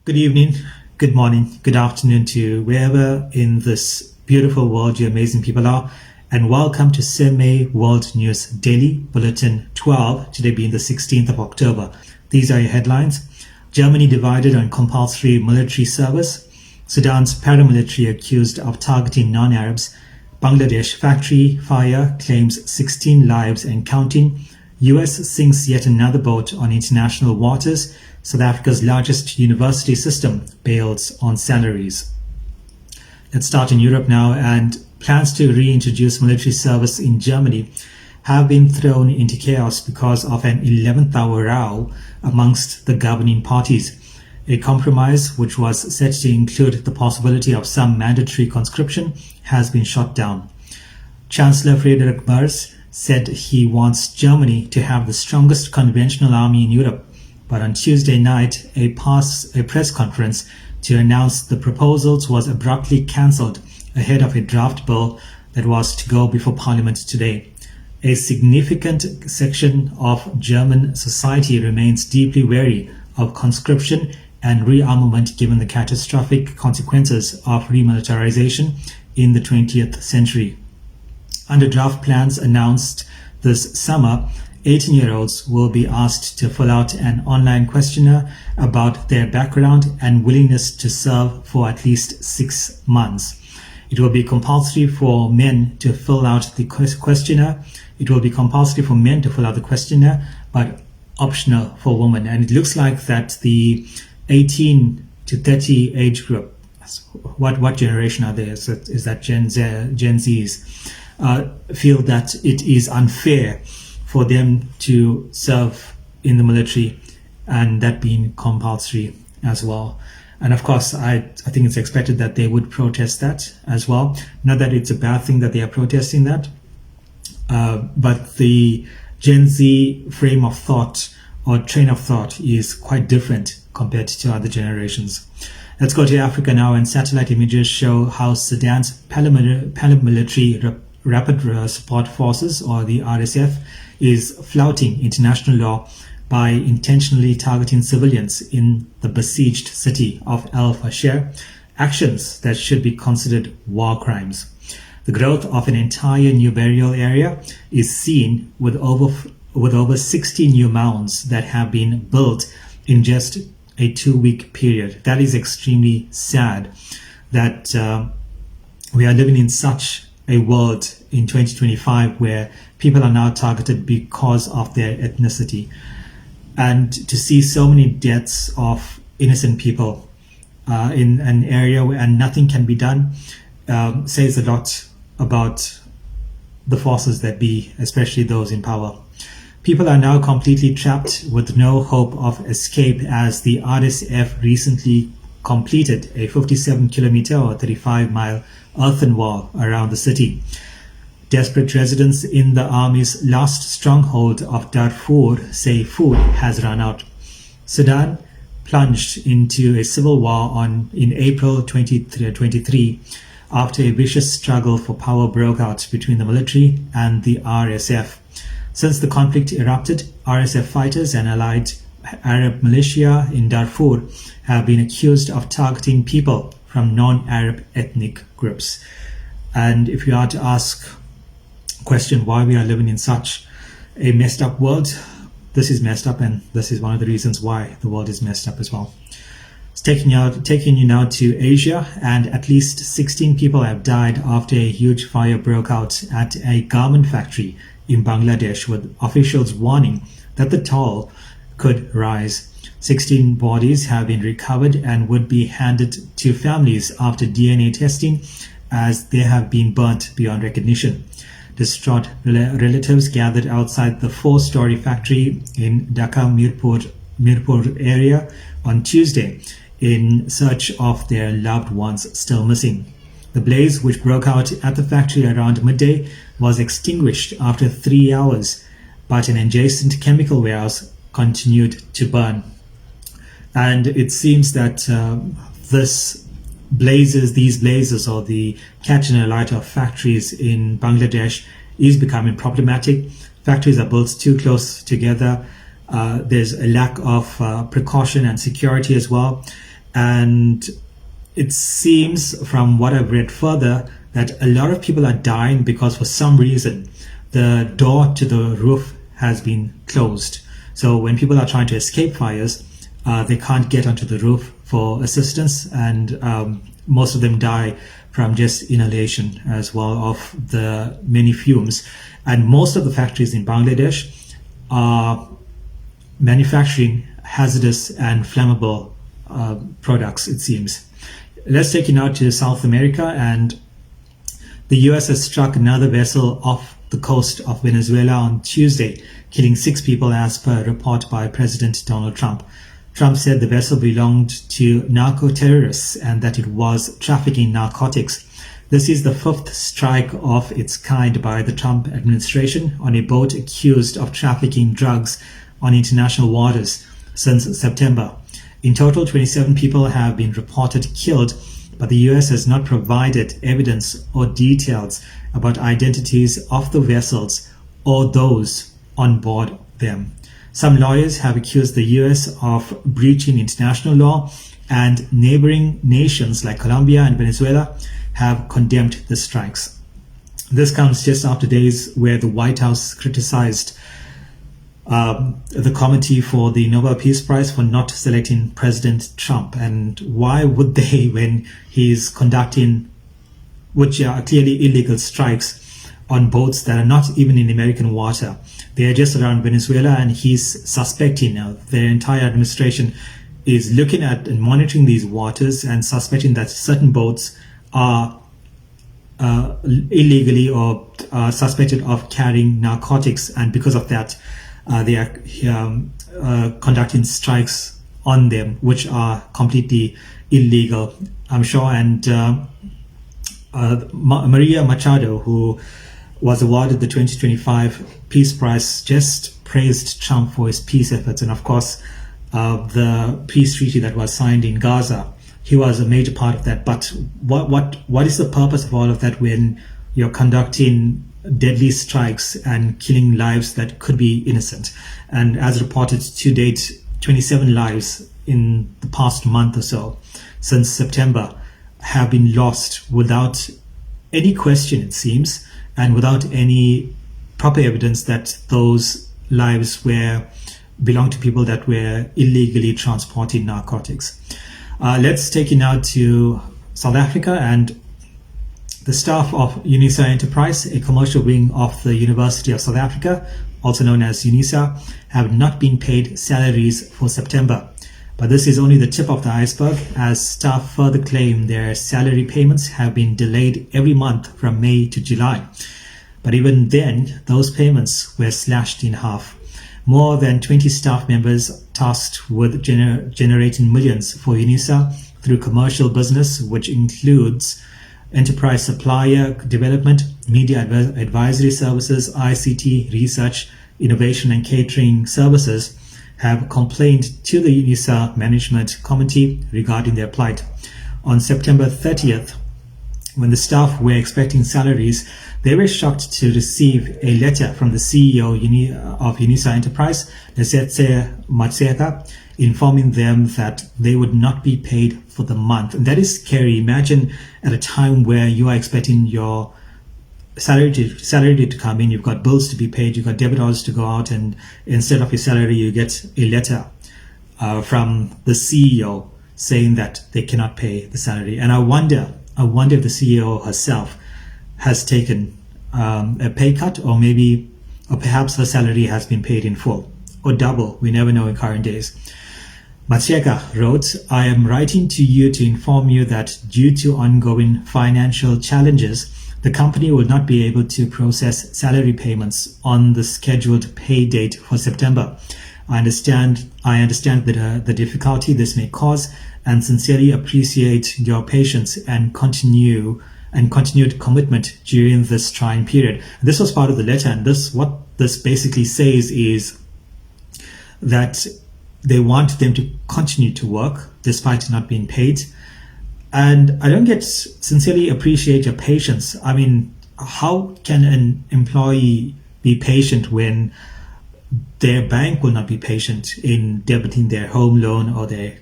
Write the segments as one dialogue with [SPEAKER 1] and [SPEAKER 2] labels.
[SPEAKER 1] Good evening, good morning, good afternoon to wherever in this beautiful world you amazing people are, and welcome to Sem-May World News Daily, Bulletin 12, today being the 16th of October. These are your headlines. Germany divided on compulsory military service. Sudan's paramilitary accused of targeting non-Arabs. Bangladesh factory fire claims 16 lives and counting. US sinks yet another boat on international waters. South Africa's largest university system bails on salaries. Let's start in Europe now, and plans to reintroduce military service in Germany have been thrown into chaos because of an 11th hour row amongst the governing parties. A compromise, which was set to include the possibility of some mandatory conscription, has been shot down. Chancellor Friedrich Merz said he wants Germany to have the strongest conventional army in Europe, but on Tuesday night, a press conference to announce the proposals was abruptly cancelled ahead of a draft bill that was to go before Parliament today. A significant section of German society remains deeply wary of conscription and rearmament given the catastrophic consequences of remilitarization in the 20th century. Under draft plans announced this summer, 18-year-olds will be asked to fill out an online questionnaire about their background and willingness to serve for at least 6 months. It will be compulsory for men to fill out the questionnaire. It will be compulsory for men to fill out the questionnaire, but optional for women. And it looks like that the 18 to 30 age group, what generation are they? Is that Gen Zs? Feel that it is unfair for them to serve in the military, and that being compulsory as well. And of course, I think it's expected that they would protest that as well. Not that it's a bad thing that they are protesting that, but the Gen Z frame of thought or train of thought is quite different compared to other generations. Let's go to Africa now, and satellite images show how Sudan's paramilitary Rapid Support Forces, or the RSF, is flouting international law by intentionally targeting civilians in the besieged city of El Fasher, actions that should be considered war crimes. The growth of an entire new burial area is seen with over 60 new mounds that have been built in just a 2-week period. That is extremely sad that we are living in such a world in 2025 where people are now targeted because of their ethnicity. And to see so many deaths of innocent people in an area where nothing can be done says a lot about the forces that be, especially those in power. People are now completely trapped with no hope of escape, as the RSF recently completed a 57-kilometer or 35-mile earthen wall around the city. Desperate residents in the army's last stronghold of Darfur say food has run out. Sudan plunged into a civil war in April 2023 after a vicious struggle for power broke out between the military and the RSF. Since the conflict erupted, RSF fighters and allied Arab militia in Darfur have been accused of targeting people from non-Arab ethnic groups. And if you are to ask question why we are living in such a messed up world, this is messed up, and this is one of the reasons why the world is messed up as well. It's taking you now to Asia, and at least 16 people have died after a huge fire broke out at a garment factory in Bangladesh, with officials warning that the toll could rise. 16 bodies have been recovered and would be handed to families after DNA testing, as they have been burnt beyond recognition. Distraught relatives gathered outside the 4-story factory in Dhaka Mirpur area on Tuesday in search of their loved ones still missing. The blaze, which broke out at the factory around midday, was extinguished after 3 hours, but an adjacent chemical warehouse continued to burn. And it seems that these blazes, or the catch in a light of factories in Bangladesh, is becoming problematic. Factories are built too close together. There's a lack of precaution and security as well. And it seems from what I've read further that a lot of people are dying because for some reason the door to the roof has been closed. So when people are trying to escape fires, they can't get onto the roof for assistance, and most of them die from just inhalation as well of the many fumes. And most of the factories in Bangladesh are manufacturing hazardous and flammable products, it seems. Let's take you now to South America, and the US has struck another vessel off the coast of Venezuela on Tuesday, killing 6 people as per a report by President Donald Trump. Trump said the vessel belonged to narco-terrorists and that it was trafficking narcotics. This is the 5th strike of its kind by the Trump administration on a boat accused of trafficking drugs on international waters since September. In total, 27 people have been reported killed, but the US has not provided evidence or details about identities of the vessels or those on board them. Some lawyers have accused the US of breaching international law, and neighboring nations like Colombia and Venezuela have condemned the strikes. This comes just after days where the White House criticized the committee for the Nobel Peace Prize for not selecting President Trump. And why would they, when he's conducting, which are clearly illegal strikes on boats that are not even in American water? They are just around Venezuela, and he's suspecting, their entire administration is looking at and monitoring these waters and suspecting that certain boats are illegally or suspected of carrying narcotics, and because of that they are conducting strikes on them, which are completely illegal, I'm sure. And Maria Machado, who was awarded the 2025 Peace Prize, just praised Trump for his peace efforts, and of course the peace treaty that was signed in Gaza. He was a major part of that. But what is the purpose of all of that when you're conducting deadly strikes and killing lives that could be innocent? And as reported to date, 27 lives in the past month or so, since September, have been lost without any question, it seems, and without any proper evidence that those lives belonged to people that were illegally transporting narcotics. Let's take you now to South Africa, and the staff of UNISA Enterprise, a commercial wing of the University of South Africa, also known as UNISA, have not been paid salaries for September. But this is only the tip of the iceberg, as staff further claim their salary payments have been delayed every month from May to July. But even then, those payments were slashed in half. More than 20 staff members tasked with generating millions for UNISA through commercial business, which includes enterprise supplier development, media advisory services, ICT, research, innovation and catering services, have complained to the UNISA Management Committee regarding their plight. On September 30th, when the staff were expecting salaries, they were shocked to receive a letter from the CEO of UNISA Enterprise, Lesetse Matseka, informing them that they would not be paid for the month. And that is scary. Imagine at a time where you are expecting your salary to come in, you've got bills to be paid, you've got debit orders to go out, and instead of your salary, you get a letter from the CEO saying that they cannot pay the salary. And I wonder if the CEO herself has taken a pay cut, or perhaps her salary has been paid in full or double. We never know in current days. Matseka wrote, "I am writing to you to inform you that due to ongoing financial challenges, the company will not be able to process salary payments on the scheduled pay date for September. I understand that the difficulty this may cause, and sincerely appreciate your patience and continued commitment during this trying period." This was part of the letter, and what this basically says is that they want them to continue to work despite not being paid. And I don't sincerely appreciate your patience. I mean, how can an employee be patient when their bank will not be patient in debiting their home loan or their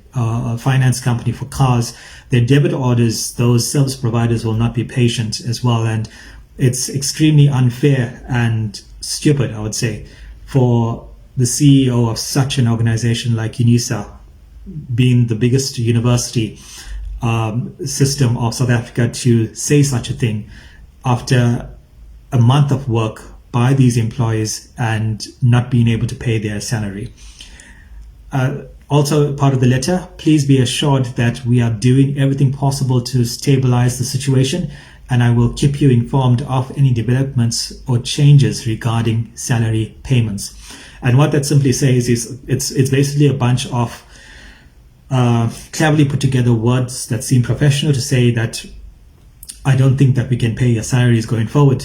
[SPEAKER 1] finance company for cars. Their debit orders, those service providers will not be patient as well. And it's extremely unfair and stupid, I would say, for the CEO of such an organization like UNISA, being the biggest university system of South Africa, to say such a thing after a month of work by these employees and not being able to pay their salary. Also, part of the letter, please be assured that we are doing everything possible to stabilize the situation, and I will keep you informed of any developments or changes regarding salary payments. And what that simply says is it's basically a bunch of cleverly put together words that seem professional to say that I don't think that we can pay your salaries going forward.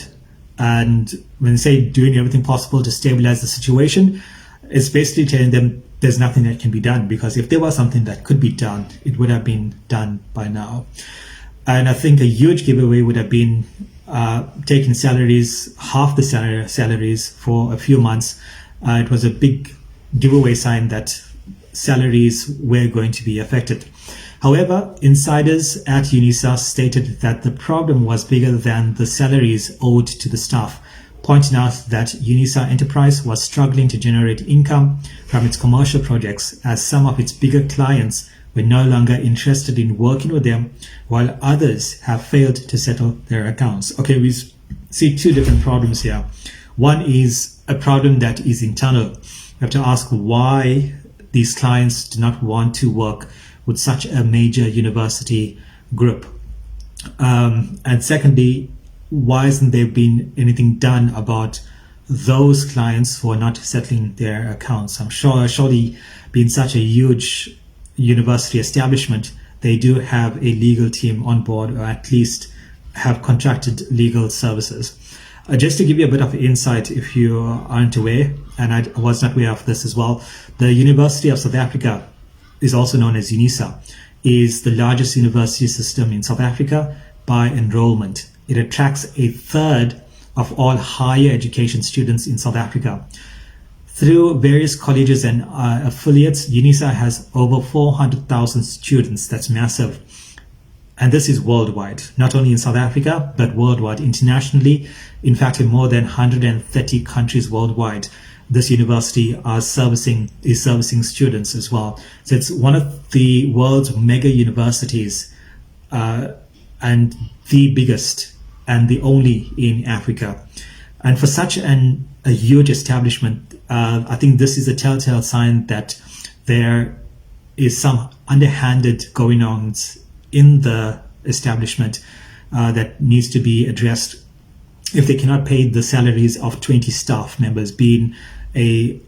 [SPEAKER 1] And when they say doing everything possible to stabilize the situation, it's basically telling them there's nothing that can be done, because if there was something that could be done, it would have been done by now. And I think a huge giveaway would have been taking salaries, half the salaries for a few months. It was a big giveaway sign that salaries were going to be affected. However, insiders at UNISA stated that the problem was bigger than the salaries owed to the staff, pointing out that UNISA Enterprise was struggling to generate income from its commercial projects, as some of its bigger clients were no longer interested in working with them, while others have failed to settle their accounts. Okay, we see two different problems here. One is a problem that is internal. We have to ask why these clients do not want to work with such a major university group. And secondly, why hasn't there been anything done about those clients who are not settling their accounts? I'm sure, surely being such a huge university establishment, they do have a legal team on board, or at least have contracted legal services. Just to give you a bit of insight, if you aren't aware, and I was not aware of this as well, the University of South Africa is also known as UNISA, is the largest university system in South Africa by enrollment. It attracts a third of all higher education students in South Africa. Through various colleges and affiliates, UNISA has over 400,000 students. That's massive. And this is worldwide, not only in South Africa, but worldwide, internationally. In fact, in more than 130 countries worldwide, this university is servicing students as well. So it's one of the world's mega universities, and the biggest and the only in Africa. And for such a huge establishment, I think this is a telltale sign that there is some underhanded going on in the establishment that needs to be addressed. If they cannot pay the salaries of 20 staff members, being an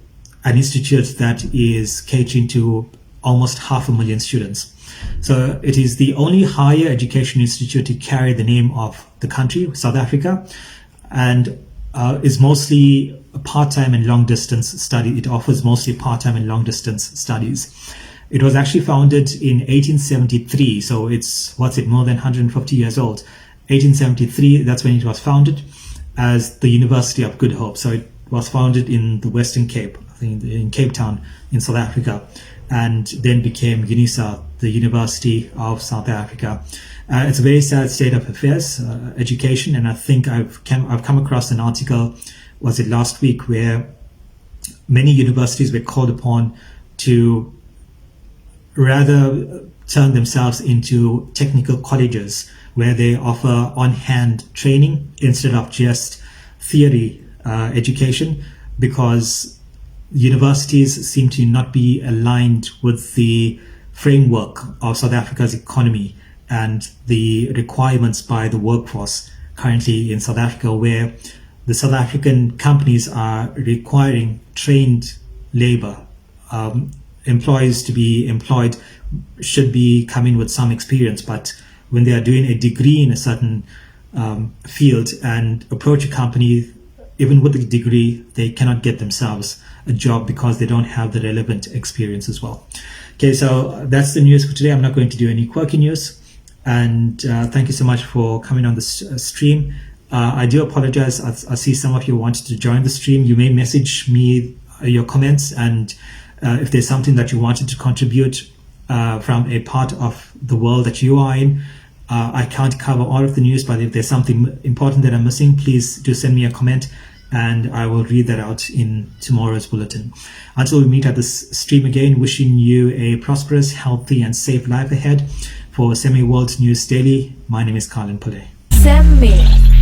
[SPEAKER 1] institute that is catering to almost 500,000 students. So it is the only higher education institute to carry the name of the country, South Africa, and is mostly a part-time and long-distance study. It offers mostly part-time and long-distance studies. It was actually founded in 1873, so it's, more than 150 years old. 1873, that's when it was founded, as the University of Good Hope. So it was founded in the Western Cape, I think in Cape Town in South Africa, and then became UNISA, the University of South Africa. It's a very sad state of affairs, education, and I think I've come across an article, was it last week, where many universities were called upon to rather turn themselves into technical colleges where they offer on-hand training instead of just theory education, because universities seem to not be aligned with the framework of South Africa's economy and the requirements by the workforce currently in South Africa, where the South African companies are requiring trained labor. Employees to be employed should be coming with some experience, but when they are doing a degree in a certain field and approach a company, even with the degree, they cannot get themselves a job because they don't have the relevant experience as well. Okay, so that's the news for today. I'm not going to do any quirky news. And thank you so much for coming on this stream. I do apologize. I see some of you wanted to join the stream. You may message me your comments, and if there's something that you wanted to contribute from a part of the world that you are in. I can't cover all of the news, but if there's something important that I'm missing, please do send me a comment and I will read that out in tomorrow's bulletin. Until we meet at this stream again, wishing you a prosperous, healthy and safe life ahead. For Sem-May World News Daily, my name is Kaalan.
[SPEAKER 2] Sem-May.